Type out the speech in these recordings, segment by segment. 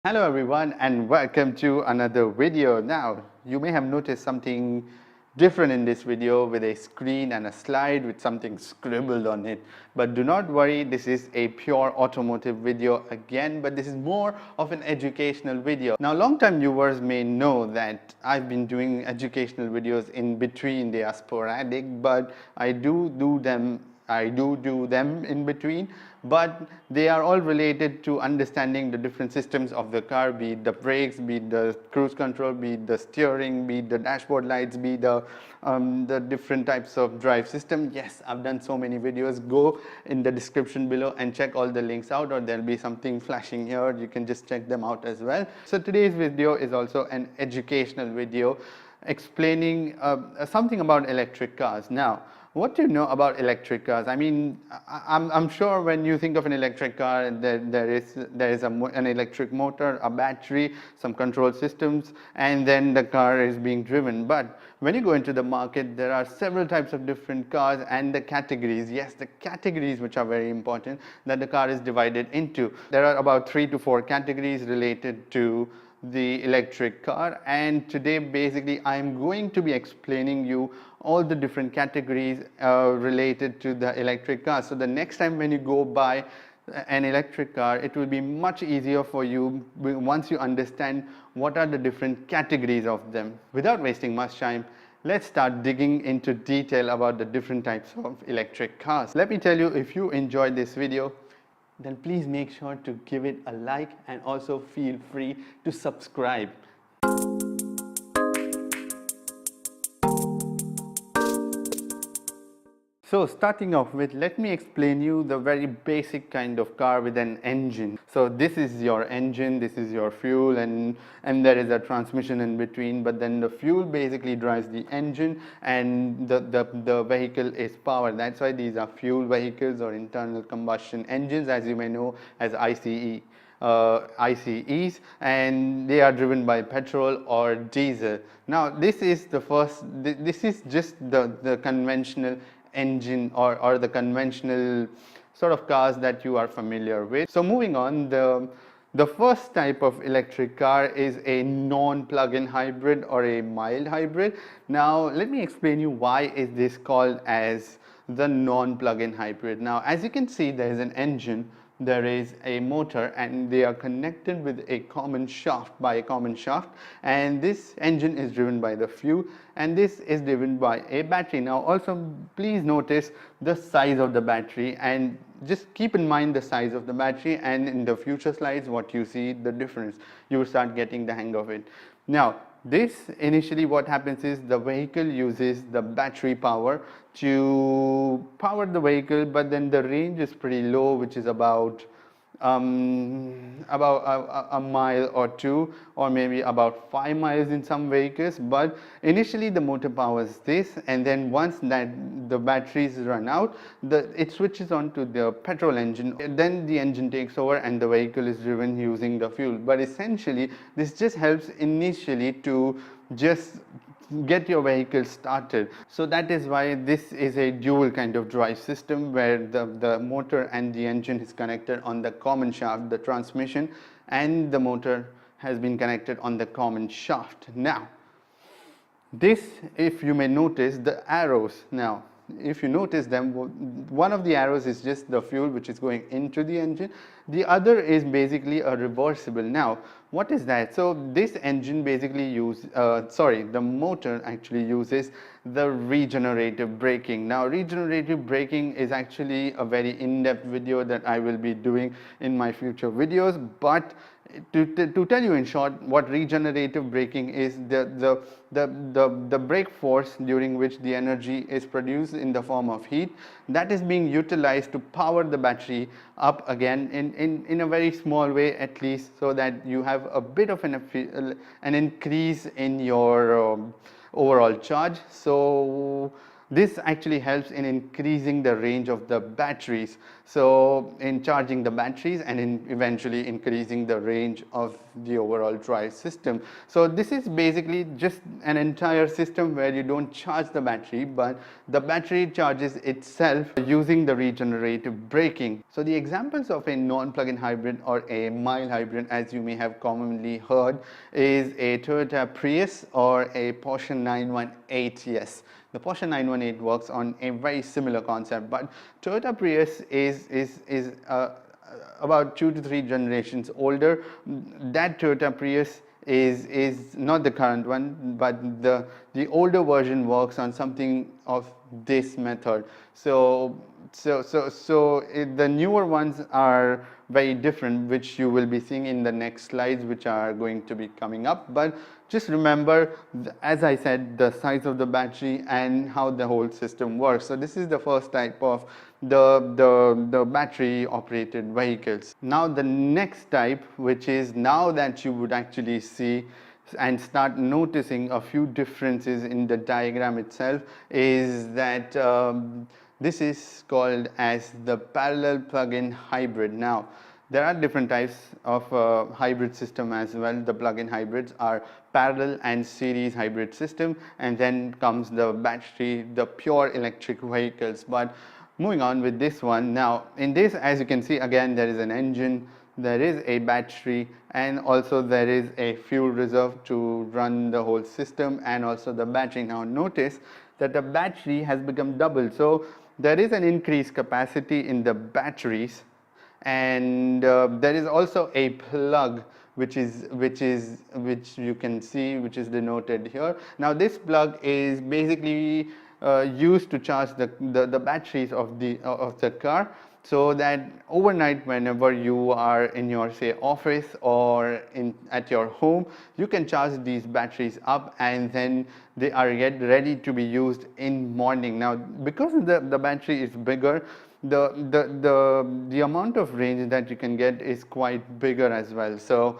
Hello everyone and welcome to another video. Now you may have noticed something different in this video with a screen and a slide with something scribbled on it, but do not worry, this is a pure automotive video again, but this is more of an educational video. Now long-time viewers may know that I've been doing educational videos in between. They are sporadic, but I do do them in between, but they are all related to understanding the different systems of the car, be it the brakes, be it the cruise control, be it the steering, be it the dashboard lights, be the different types of drive system. Yes, I've done so many videos. Go in the description below and check all the links out, or there'll be something flashing here. You can just check them out as well. So today's video is also an educational video explaining something about electric cars. Now, what do you know about electric cars? I mean, I'm sure when you think of an electric car, there is an electric motor, a battery, some control systems, and then the car is being driven. But when you go into the market, there are several types of different cars and the categories. Yes, the categories which are very important that the car is divided into. There are about 3 to 4 categories related to the electric car, and today basically I'm going to be explaining you all the different categories related to the electric car. So the next time when you go buy an electric car, it will be much easier for you once you understand what are the different categories of them. Without wasting much time, let's start digging into detail about the different types of electric cars. Let me tell you, if you enjoyed this video, then please make sure to give it a like and also feel free to subscribe. So starting off with, let me explain you the very basic kind of car with an engine. So this is your engine, this is your fuel, and there is a transmission in between, but then the fuel basically drives the engine and the vehicle is powered. That's why these are fuel vehicles or internal combustion engines, as you may know as ICEs, and they are driven by petrol or diesel. Now this is just the conventional engine or the conventional sort of cars that you are familiar with. So moving on, the first type of electric car is a non-plug-in hybrid or a mild hybrid. Now let me explain you why is this called as the non-plug-in hybrid. Now as you can see, there is an engine, there is a motor, and they are connected with a common shaft and this engine is driven by the fuel and this is driven by a battery. Now also please notice the size of the battery and just keep in mind the size of the battery, and in the future slides what you see the difference, you will start getting the hang of it. Now this initially what happens is the vehicle uses the battery power to power the vehicle, but then the range is pretty low, which is about a mile or two, or maybe about 5 miles in some vehicles. But initially the motor powers this, and then once that the batteries run out, it switches on to the petrol engine. Then the engine takes over and the vehicle is driven using the fuel. But essentially this just helps initially to just get your vehicle started. So that is why this is a dual kind of drive system, where the motor and the engine is connected on the common shaft, the transmission and the motor has been connected on the common shaft. Now this, if you may notice the arrows, now if you notice them, one of the arrows is just the fuel which is going into the engine, the other is basically a reversible. Now what is that? So this engine basically the motor actually uses the regenerative braking. Now regenerative braking is actually a very in-depth video that I will be doing in my future videos, but to tell you in short what regenerative braking is, the brake force during which the energy is produced in the form of heat, that is being utilized to power the battery up again in a very small way, at least, so that you have a bit of an increase in your overall charge. So This actually helps in increasing the range of the batteries, so in charging the batteries and in eventually increasing the range of the overall drive system. So this is basically just an entire system where you don't charge the battery, but the battery charges itself using the regenerative braking. So the examples of a non-plug-in hybrid or a mild hybrid, as you may have commonly heard, is a Toyota Prius or a Porsche 918. Yes, the Porsche 918 works on a very similar concept, but Toyota Prius is about 2 to 3 generations older. That Toyota Prius is not the current one, but the older version works on something of this method. So the newer ones are very different, which you will be seeing in the next slides, which are going to be coming up. But just remember, as I said, the size of the battery and how the whole system works. So this is the first type of the battery operated vehicles. Now the next type, which is now that you would actually see and start noticing a few differences in the diagram itself, is that this is called as the parallel plug-in hybrid. Now there are different types of hybrid system as well. The plug-in hybrids are parallel and series hybrid system, and then comes the battery, the pure electric vehicles. But moving on with this one, now in this, as you can see, again there is an engine, there is a battery, and also there is a fuel reserve to run the whole system, and also the battery. Now notice that the battery has become double, so there is an increased capacity in the batteries, and there is also a plug which you can see, which is denoted here. Now this plug is basically used to charge the batteries of the car, so that overnight, whenever you are in your, say, office or at your home, you can charge these batteries up, and then they are ready to be used in morning. Now because the battery is bigger, the amount of range that you can get is quite bigger as well. So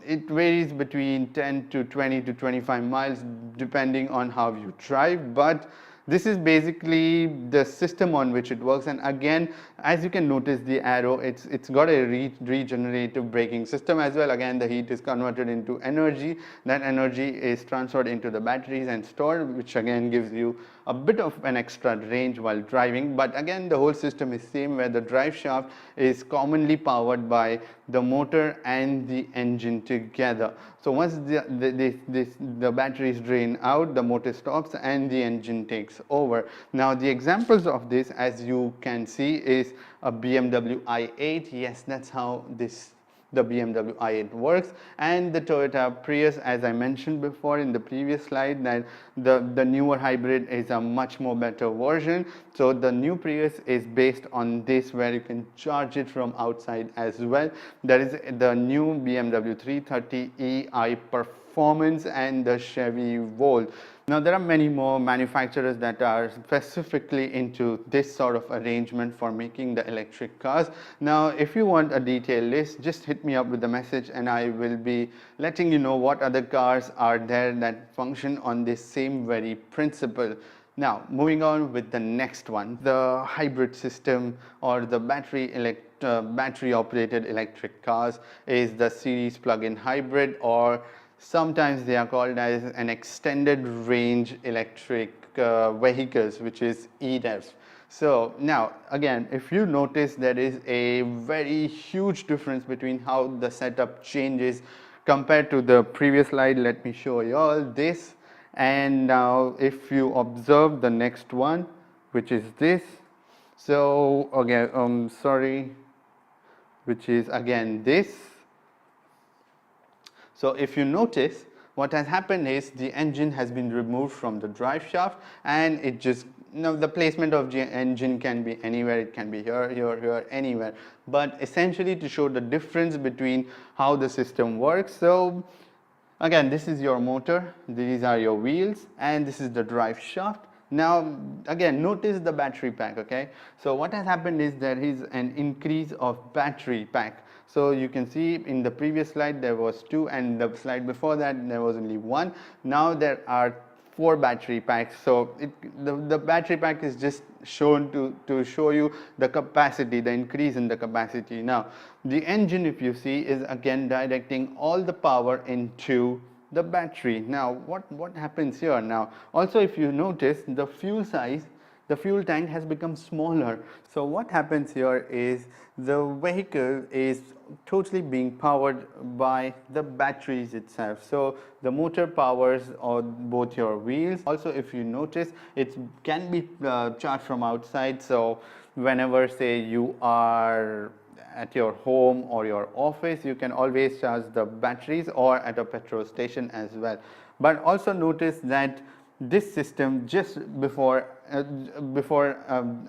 it varies between 10 to 20 to 25 miles depending on how you drive, but this is basically the system on which it works. And again, as you can notice the arrow, it's got a regenerative braking system as well. Again, the heat is converted into energy. That energy is transferred into the batteries and stored, which again gives you a bit of an extra range while driving. But again, the whole system is same, where the drive shaft is commonly powered by the motor and the engine together. So once the batteries drain out, the motor stops and the engine takes over. Now the examples of this, as you can see, is a BMW i8. Yes, that's how the BMW i8 works, and the Toyota Prius, as I mentioned before in the previous slide, that the newer hybrid is a much more better version. So the new Prius is based on this, where you can charge it from outside as well. There is the new BMW 330e Performance and the Chevy Volt. Now there are many more manufacturers that are specifically into this sort of arrangement for making the electric cars. Now if you want a detailed list, just hit me up with a message and I will be letting you know what other cars are there that function on this same very principle. Now moving on with the next one, the hybrid system or the battery operated electric cars is the series plug-in hybrid, or sometimes they are called as an extended range electric vehicles, which is EREVs. So now again, if you notice, there is a very huge difference between how the setup changes compared to the previous slide. Let me show you all this. And now if you observe the next one, which is this, so again which is again this. So if you notice, what has happened is the engine has been removed from the drive shaft, and it just, the placement of the engine can be anywhere. It can be here, here, here, anywhere. But essentially to show the difference between how the system works. So again, this is your motor, these are your wheels, and this is the drive shaft. Now again, notice the battery pack, okay? So what has happened is there is an increase of battery pack. So you can see in the previous slide there was 2, and the slide before that there was only 1. Now there are 4 battery packs. So the battery pack is just shown to show you the capacity, the increase in the capacity. Now the engine, if you see, is again directing all the power into the battery. Now what happens here? Now also, if you notice, the fuel size, the fuel tank has become smaller. So what happens here is the vehicle is totally being powered by the batteries itself. So the motor powers both your wheels. Also, if you notice, it can be charged from outside. So whenever, say, you are at your home or your office, you can always charge the batteries, or at a petrol station as well. But also notice that this system, just before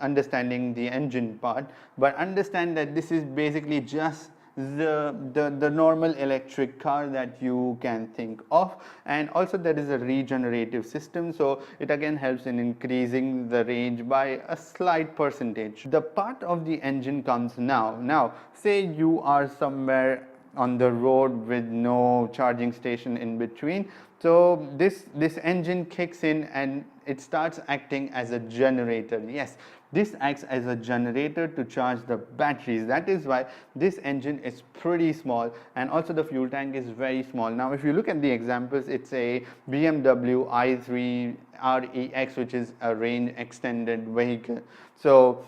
understanding the engine part, but understand that this is basically just the normal electric car that you can think of. And also there is a regenerative system, so it again helps in increasing the range by a slight percentage. The part of the engine comes now say you are somewhere on the road with no charging station in between. So this engine kicks in and it starts acting as a generator. Yes, this acts as a generator to charge the batteries. That is why this engine is pretty small, and also the fuel tank is very small. Now if you look at the examples, it's a BMW i3 REX, which is a range extended vehicle. So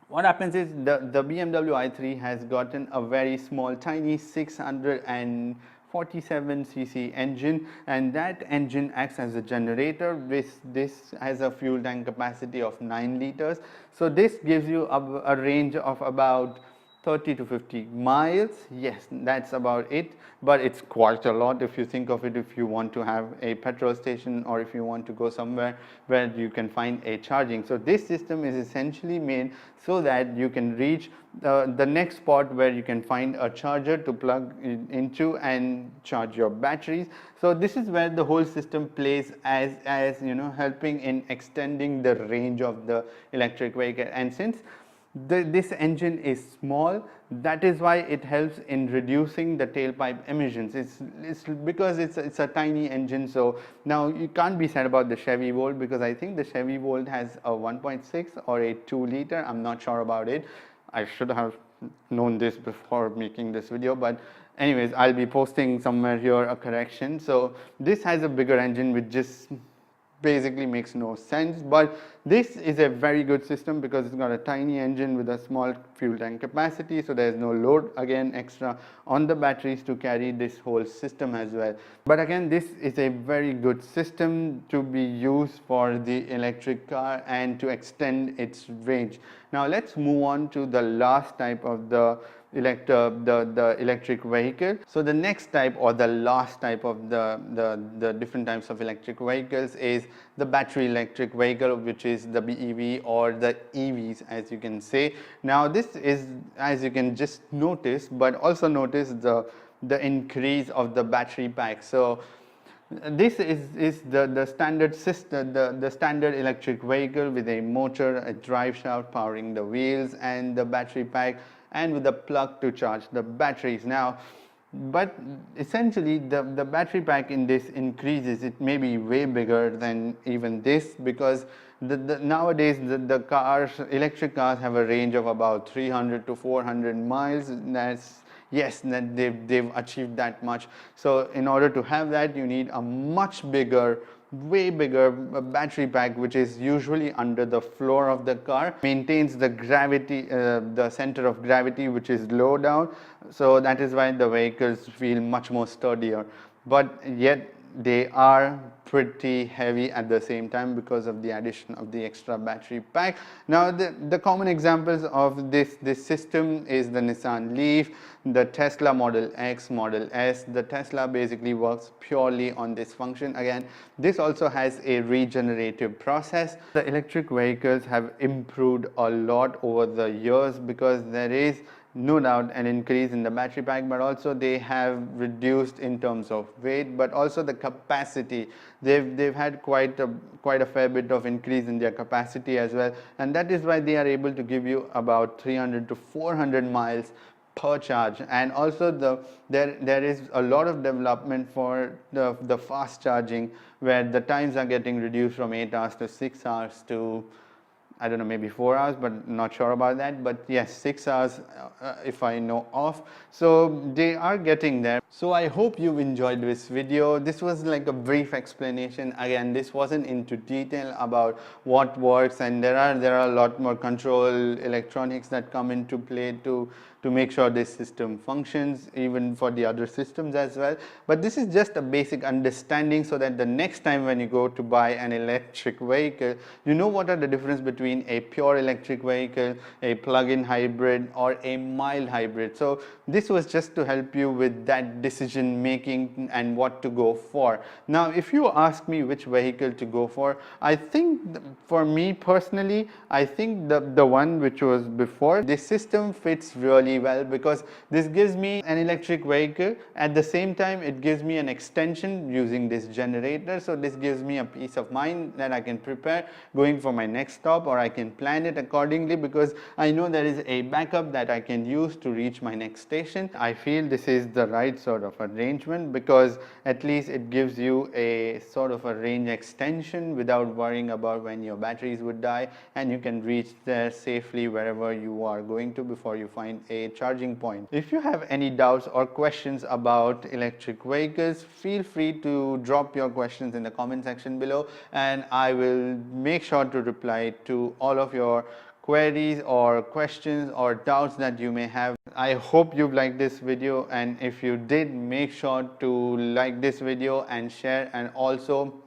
what happens is the BMW i3 has gotten a very small, tiny 647cc engine, and that engine acts as a generator. This has a fuel tank capacity of 9 liters. So this gives you a range of about 30 to 50 miles. Yes, that's about it, but it's quite a lot if you think of it, if you want to have a petrol station or if you want to go somewhere where you can find a charging. So this system is essentially made so that you can reach the next spot where you can find a charger to plug into and charge your batteries. So this is where the whole system plays as you know, helping in extending the range of the electric vehicle. And since this engine is small, that is why it helps in reducing the tailpipe emissions. It's because it's a tiny engine. So now you can't be sad about the Chevy Volt, because I think the Chevy Volt has a 1.6 or a 2 liter. I'm not sure about it. I should have known this before making this video, but anyways, I'll be posting somewhere here a correction. So this has a bigger engine, which just basically makes no sense, but this is a very good system because it's got a tiny engine with a small fuel tank capacity, so there is no load again extra on the batteries to carry this whole system as well. But again, this is a very good system to be used for the electric car and to extend its range. Now let's move on to the last type of the electric vehicle. So the next type, or the last type of the different types of electric vehicles, is the battery electric vehicle, which is the BEV or the EVs, as you can say. Now this is, as you can just notice, but also notice the increase of the battery pack. So this is the standard system, the standard electric vehicle with a motor, a drive shaft powering the wheels, and the battery pack, and with a plug to charge the batteries. Now, but essentially the battery pack in this increases. It may be way bigger than even this, because nowadays the cars, electric cars, have a range of about 300 to 400 miles. That's, yes, that they've achieved that much. So in order to have that, you need a much bigger, way bigger battery pack, which is usually under the floor of the car, maintains the gravity, the center of gravity, which is low down. So that is why the vehicles feel much more sturdier, but yet they are pretty heavy at the same time because of the addition of the extra battery pack. Now the common examples of this system is the Nissan Leaf, the Tesla Model X, Model S. The Tesla basically works purely on this function. Again, this also has a regenerative process. The electric vehicles have improved a lot over the years because there is no doubt an increase in the battery pack, but also they have reduced in terms of weight, but also the capacity. They've had quite a fair bit of increase in their capacity as well, and that is why they are able to give you about 300 to 400 miles per charge. And also there is a lot of development for the fast charging, where the times are getting reduced from 8 hours to 6 hours to, I don't know, maybe 4 hours, but not sure about that. But yes, 6 hours if I know of. So they are getting there. So I hope you enjoyed this video. This was like a brief explanation. Again, this wasn't into detail about what works, and there are a lot more control electronics that come into play to make sure this system functions, even for the other systems as well. But this is just a basic understanding, so that the next time when you go to buy an electric vehicle, you know what are the difference between a pure electric vehicle, a plug-in hybrid, or a mild hybrid. So this was just to help you with that decision making and what to go for. Now, if you ask me which vehicle to go for, I think for me personally, I think the one which was before, this system fits really well, because this gives me an electric vehicle. At the same time, it gives me an extension using this generator. So this gives me a peace of mind that I can prepare going for my next stop, or I can plan it accordingly, because I know there is a backup that I can use to reach my next station. I feel this is the right sort of arrangement, because at least it gives you a sort of a range extension without worrying about when your batteries would die, and you can reach there safely wherever you are going to before you find a charging point. If you have any doubts or questions about electric vehicles, feel free to drop your questions in the comment section below, and I will make sure to reply to all of your queries or questions or doubts that you may have. I hope you liked this video, and if you did, make sure to like this video and share, and also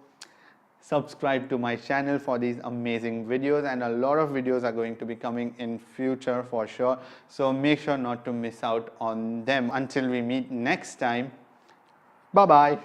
subscribe to my channel for these amazing videos, and a lot of videos are going to be coming in future for sure. So make sure not to miss out on them. Until we meet next time, bye bye.